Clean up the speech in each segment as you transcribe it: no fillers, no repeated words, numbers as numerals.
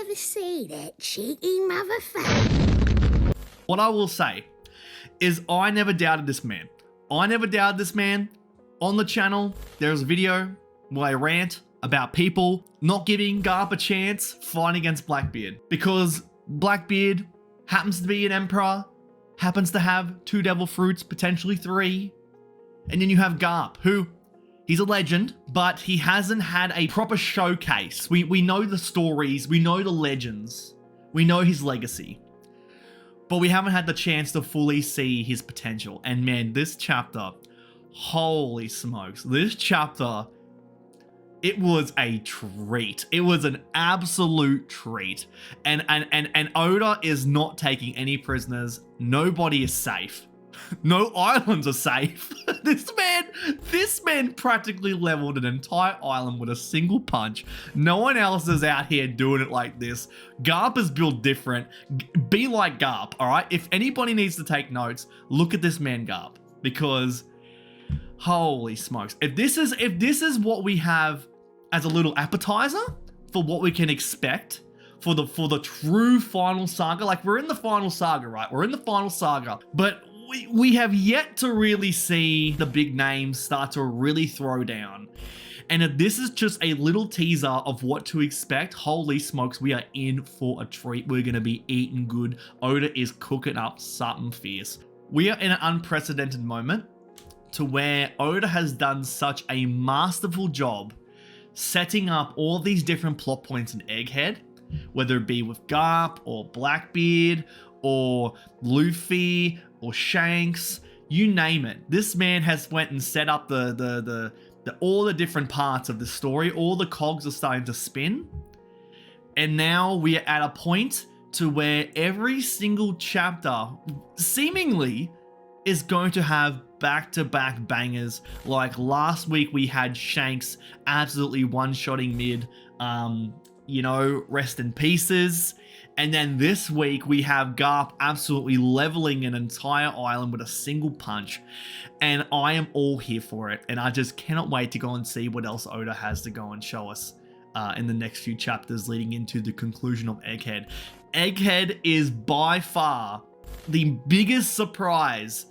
ever see that cheeky motherfucker? What I will say is I never doubted this man. I never doubted this man. On the channel, there's a video where I rant about people not giving Garp a chance fighting against Blackbeard. Because Blackbeard happens to be an emperor, happens to have 2 devil fruits, potentially 3. And then you have Garp, who, he's a legend, but he hasn't had a proper showcase. We know the stories, we know the legends, we know his legacy. But we haven't had the chance to fully see his potential. And man, this chapter, holy smokes, this chapter, it was a treat. It was an absolute treat. And Oda is not taking any prisoners. Nobody is safe. No islands are safe. This man practically leveled an entire island with a single punch. No one else is out here doing it like this. Garp is built different. Be like Garp, all right? If anybody needs to take notes, look at this man Garp, because holy smokes. If this is what we have as a little appetizer for what we can expect for the true final saga, like we're in the final saga, right? We're in the final saga, but we have yet to really see the big names start to really throw down. And if this is just a little teaser of what to expect, holy smokes, we are in for a treat. We're going to be eating good. Oda is cooking up something fierce. We are in an unprecedented moment to where Oda has done such a masterful job setting up all these different plot points in Egghead, whether it be with Garp or Blackbeard or Luffy or Shanks, you name it. This man has went and set up all the different parts of the story. All the cogs are starting to spin. And now we are at a point to where every single chapter seemingly is going to have back-to-back bangers. Like last week we had Shanks absolutely one-shotting mid, rest in pieces. And then this week we have Garp absolutely leveling an entire island with a single punch. And I am all here for it. And I just cannot wait to go and see what else Oda has to go and show us in the next few chapters leading into the conclusion of Egghead. Egghead is by far the biggest surprise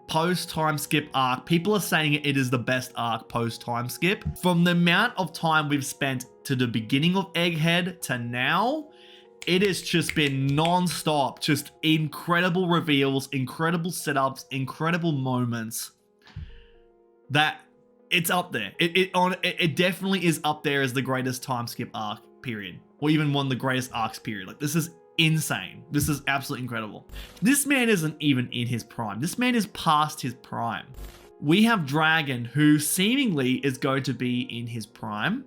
post-time skip arc. People are saying it is the best arc post-time skip. From the amount of time we've spent to the beginning of Egghead to now, it has just been non-stop, just incredible reveals, incredible setups, incredible moments. That it's up there. It definitely is up there as the greatest time skip arc period, or even one of the greatest arcs period. Like, this is insane. This is absolutely incredible. This man isn't even in his prime. This man is past his prime. We have Dragon, who seemingly is going to be in his prime.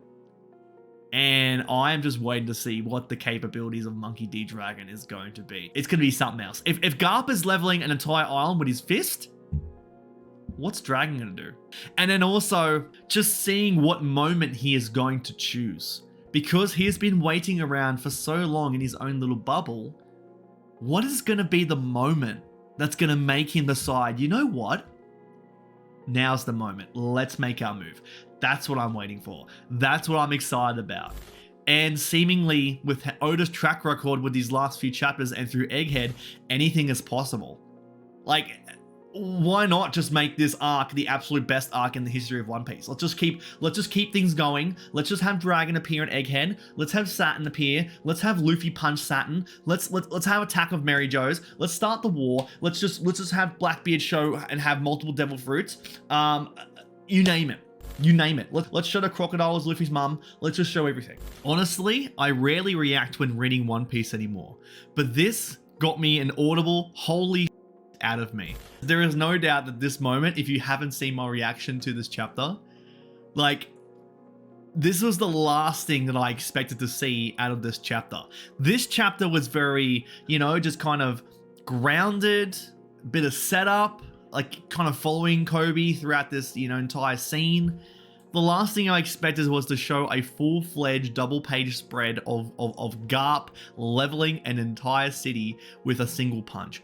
And I am just waiting to see what the capabilities of Monkey D. Dragon is going to be. It's going to be something else. If Garp is leveling an entire island with his fist, what's Dragon going to do? And then also, just seeing what moment he is going to choose. Because he has been waiting around for so long in his own little bubble, what is going to be the moment that's going to make him decide, you know what? Now's the moment. Let's make our move. That's what I'm waiting for. That's what I'm excited about. And seemingly with Oda's track record with these last few chapters and through Egghead, anything is possible. Like, why not just make this arc the absolute best arc in the history of One Piece? Let's just keep things going. Let's just have Dragon appear in Egghead. Let's have Saturn appear. Let's have Luffy punch Saturn. Let's have Attack of Mary Joes. Let's start the war. Let's just have Blackbeard show and have multiple devil fruits. You name it. You name it. Let's show the crocodile as Luffy's mum. Let's just show everything. Honestly, I rarely react when reading One Piece anymore, but this got me an audible holy out of me. There is no doubt that this moment, if you haven't seen my reaction to this chapter, like, this was the last thing that I expected to see out of this chapter. This chapter was very, just kind of grounded, bit of setup, like kind of following Kobe throughout this, entire scene. The last thing I expected was to show a full-fledged double-page spread of Garp leveling an entire city with a single punch.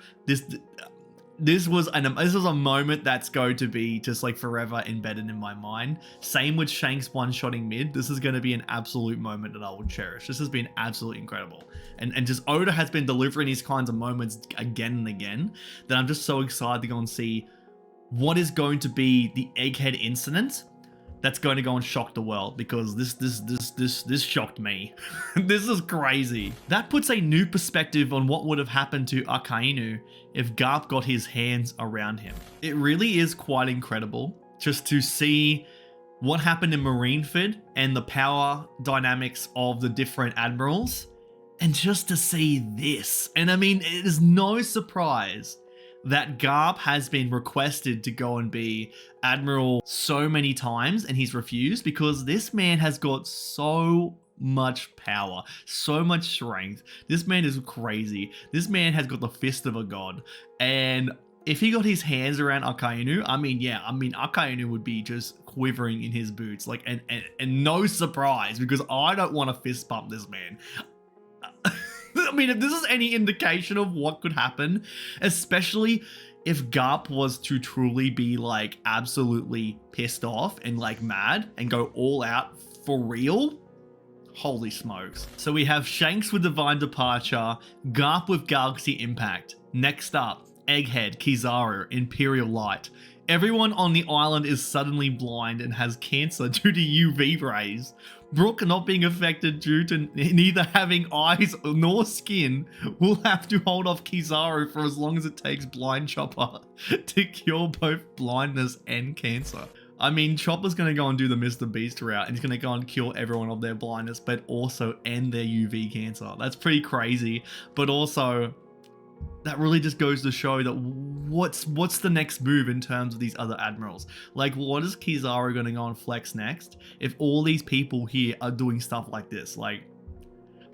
this was a moment that's going to be just like forever embedded in my mind. Same with Shanks one-shotting mid. This is going to be an absolute moment that I will cherish. This has been absolutely incredible. And just Oda has been delivering these kinds of moments again and again that I'm just so excited to go and see what is going to be the Egghead incident that's going to go and shock the world, because this shocked me. This is crazy. That puts a new perspective on what would have happened to Akainu if Garp got his hands around him. It really is quite incredible just to see what happened in Marineford and the power dynamics of the different admirals, and just to see this. And I mean, it is no surprise that Garp has been requested to go and be Admiral so many times and he's refused, because this man has got so much power, so much strength. This man is crazy. This man has got the fist of a god. And if he got his hands around Akainu, Akainu would be just quivering in his boots. Like, and no surprise, because I don't want to fist bump this man. I mean, if this is any indication of what could happen, especially if Garp was to truly be like absolutely pissed off and like mad and go all out for real, holy smokes. So we have Shanks with Divine Departure, Garp with Galaxy Impact. Next up, Egghead, Kizaru, Imperial Light. Everyone on the island is suddenly blind and has cancer due to UV rays. Brook, not being affected due to neither having eyes nor skin, will have to hold off Kizaru for as long as it takes Blind Chopper to cure both blindness and cancer. I mean, Chopper's going to go and do the Mr. Beast route, and he's going to go and cure everyone of their blindness, but also end their UV cancer. That's pretty crazy, but also that really just goes to show that what's the next move in terms of these other admirals. Like, what is Kizaru going to go and flex next if all these people here are doing stuff like this? Like,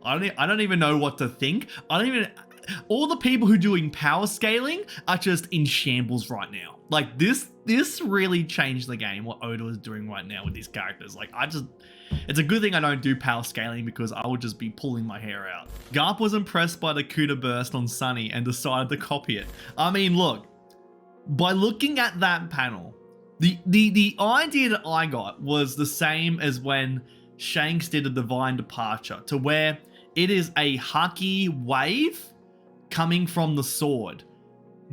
I don't even know what to think. All the people who are doing power scaling are just in shambles right now. Like, this really changed the game, what Oda is doing right now with these characters. Like, it's a good thing I don't do power scaling, because I would just be pulling my hair out. Garp was impressed by the Kuda burst on Sunny and decided to copy it. I mean, look, by looking at that panel, the idea that I got was the same as when Shanks did a Divine Departure, to where it is a Haki wave coming from the sword.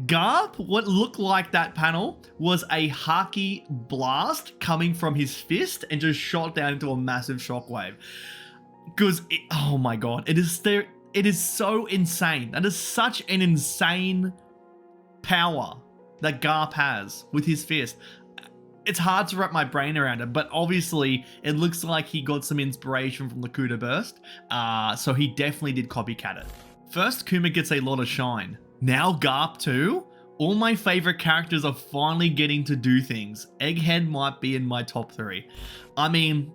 Garp, what looked like that panel was a Haki blast coming from his fist and just shot down into a massive shockwave. Because, oh my god, it is so insane. That is such an insane power that Garp has with his fist. It's hard to wrap my brain around it, but obviously it looks like he got some inspiration from the Kuda burst, so he definitely did copycat it. First, Kuma gets a lot of shine. Now Garp too? All my favorite characters are finally getting to do things. Egghead might be in my top 3. I mean,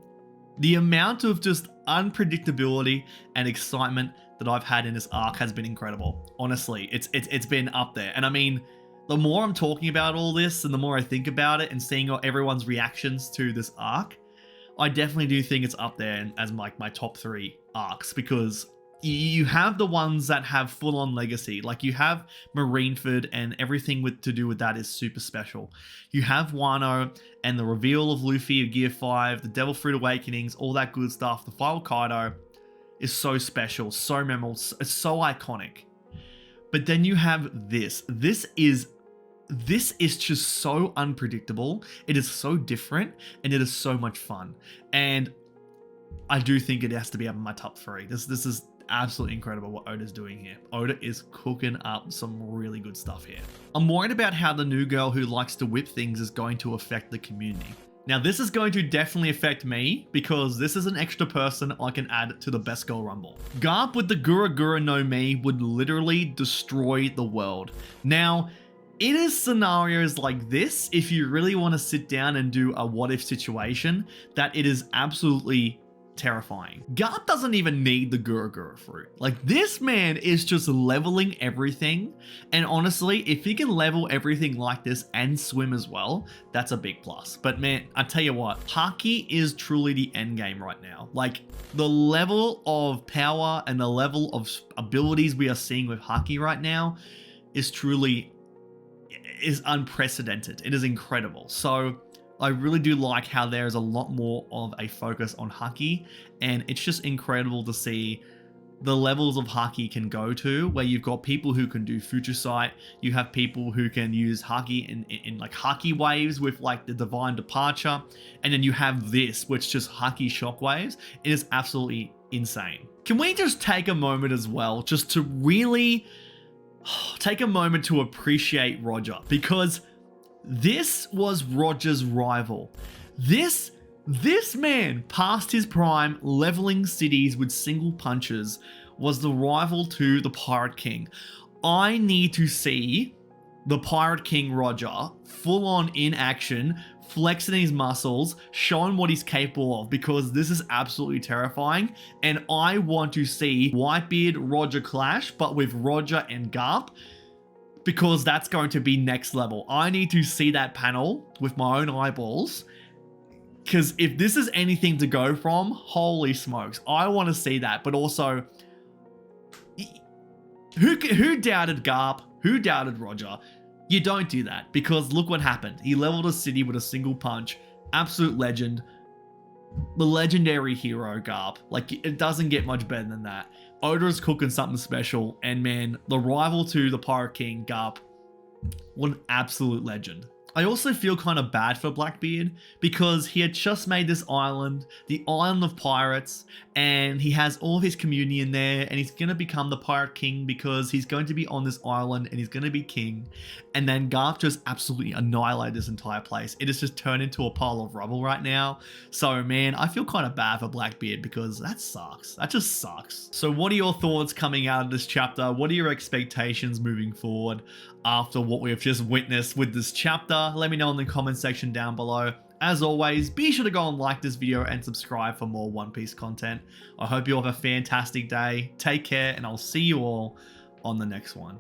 the amount of just unpredictability and excitement that I've had in this arc has been incredible. Honestly, it's been up there. And I mean, the more I'm talking about all this and the more I think about it and seeing everyone's reactions to this arc, I definitely do think it's up there as my top 3 arcs, because you have the ones that have full-on legacy. Like, you have Marineford, and everything to do with that is super special. You have Wano and the reveal of Luffy of Gear 5, the Devil Fruit Awakenings, all that good stuff. The fight with Kaido is so special, so memorable, it's so iconic. But then you have this. This is just so unpredictable. It is so different, and it is so much fun. And I do think it has to be up in my top 3. This is absolutely incredible what Oda's doing here. Oda is cooking up some really good stuff here. I'm worried about how the new girl who likes to whip things is going to affect the community. Now, this is going to definitely affect me, because this is an extra person I can add to the Best Girl Rumble. Garp with the Gura Gura no Mi would literally destroy the world. Now, it is scenarios like this, if you really want to sit down and do a what if situation, that it is absolutely terrifying. Garp doesn't even need the Gura Gura fruit. Like, this man is just leveling everything, and honestly, if he can level everything like this and swim as well, that's a big plus. But man, I tell you what, Haki is truly the end game right now. Like, the level of power and the level of abilities we are seeing with Haki right now is truly is unprecedented. It is incredible. So I really do like how there is a lot more of a focus on Haki, and it's just incredible to see the levels of Haki can go to, where you've got people who can do Future Sight, you have people who can use Haki in like Haki waves with like the Divine Departure, and then you have this, which just Haki shockwaves. It is absolutely insane. Can we just take a moment as well, just to really take a moment to appreciate Roger, because this was Roger's rival. This man, past his prime, leveling cities with single punches, was the rival to the Pirate King. I need to see the Pirate King Roger full on in action, flexing his muscles, showing what he's capable of, because this is absolutely terrifying. And I want to see Whitebeard Roger clash, but with Roger and Garp, because that's going to be next level. I need to see that panel with my own eyeballs, because if this is anything to go from, holy smokes, I want to see that. But also, who doubted Garp? Who doubted Roger? You don't do that, because look what happened. He leveled a city with a single punch. Absolute legend. The legendary hero, Garp. Like, it doesn't get much better than that. Oda is cooking something special, and man, the rival to the Pirate King, Garp, what an absolute legend. I also feel kind of bad for Blackbeard, because he had just made this island, the Island of Pirates, and he has all of his community in there, and he's going to become the Pirate King because he's going to be on this island and he's going to be king. And then Garp just absolutely annihilated this entire place. It has just turned into a pile of rubble right now. So man, I feel kind of bad for Blackbeard, because that sucks. That just sucks. So what are your thoughts coming out of this chapter? What are your expectations moving forward after what we've just witnessed with this chapter? Let me know in the comment section down below. As always, be sure to go and like this video and subscribe for more One Piece content. I hope you all have a fantastic day. Take care, and I'll see you all on the next one.